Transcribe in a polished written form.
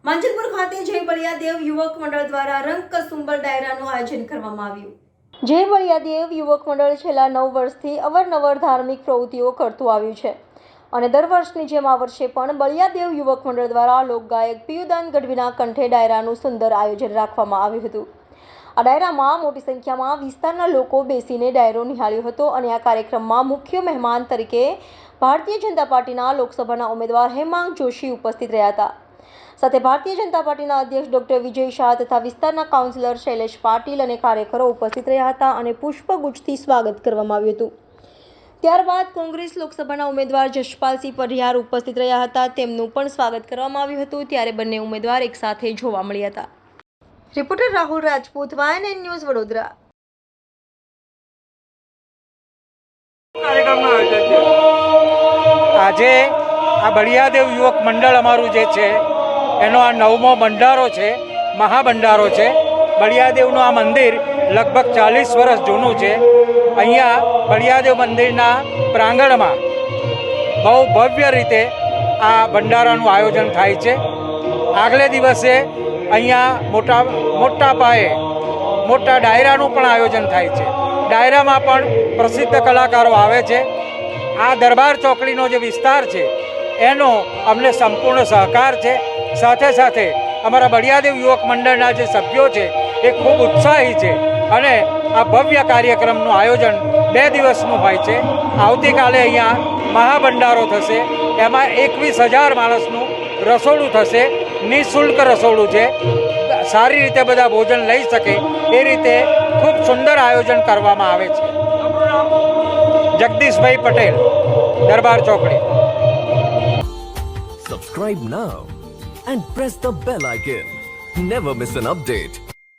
માંજલપુર ખાતે જય બળિયાદેવ યુવક મંડળ દ્વારા રંગ કસુંબલ ડાયરાનું આયોજન કરવામાં આવ્યું। જય બળિયાદેવ યુવક મંડળ છેલ્લા 9 વર્ષથી અવારનવાર ધાર્મિક પ્રવૃત્તિઓ કરતું આવ્યું છે અને દર વર્ષની જેમ આ વર્ષે પણ બળિયાદેવ યુવક મંડળ દ્વારા લોકગાયક પિયુદાન ગઢવીના કંઠે ડાયરાનું સુંદર આયોજન રાખવામાં આવ્યું હતું। આ ડાયરામાં મોટી સંખ્યામાં વિસ્તારના લોકો બેસીને ડાયરો નિહાળ્યો હતો અને આ કાર્યક્રમમાં મુખ્ય મહેમાન તરીકે ભારતીય જનતા પાર્ટીના લોકસભાના ઉમેદવાર હેમાંગ જોશી ઉપસ્થિત રહ્યા હતા। સાથે ભારતીય જનતા પાર્ટીના અધ્યક્ષ ડોક્ટર વિજય શાહ તથા વિસ્તારના કાઉન્સિલર શૈલેષ પાટીલ અને કાર્યકરો ઉપસ્થિત રહ્યા હતા અને પુષ્પગુચ્છથી સ્વાગત કરવામાં આવ્યું હતું। ત્યારબાદ કોંગ્રેસ લોકસભાના ઉમેદવાર જશપાલસિંહ પરિહાર ઉપસ્થિત રહ્યા હતા, તેમનું પણ સ્વાગત કરવામાં આવ્યું હતું। ત્યારે બંને ઉમેદવાર એકસાથે જોવા મળ્યા હતા। Reporter Rahul Rajput, YNN news, Vadodara. આજે આ બળિયાદેવ યુવક મંડળ અમારું જે છે એનો આ 9મો ભંડારો છે, મહાભંડારો છે। બળિયાદેવનું આ મંદિર લગભગ 40 વર્ષ જૂનું છે। અહીંયા બળિયાદેવ મંદિરના પ્રાંગણમાં બહુ ભવ્ય રીતે આ ભંડારાનું આયોજન થાય છે। આગલે દિવસે અહીંયા મોટા પાયે મોટા ડાયરાનું પણ આયોજન થાય છે। ડાયરામાં પણ પ્રસિદ્ધ કલાકારો આવે છે। આ દરબાર ચોકડીનો જે વિસ્તાર છે એનો અમને સંપૂર્ણ સહકાર છે। સાથે સાથે અમારા બળિયાદેવ યુવક મંડળના જે સભ્યો છે એ ખૂબ ઉત્સાહી છે અને આ ભવ્ય કાર્યક્રમનું આયોજન 2 દિવસનું હોય છે। આવતીકાલે અહીંયા મહાભંડારો થશે, એમાં 21,000 માણસનું રસોડું થશે। નિઃશુલ્ક રસોડું છે, સારી રીતે બધા ભોજન લઈ શકે એ રીતે ખૂબ સુંદર આયોજન કરવામાં આવે છે। જગદીશભાઈ પટેલ, દરબાર ચોકડી। Subscribe now and press the bell icon. Never miss an update.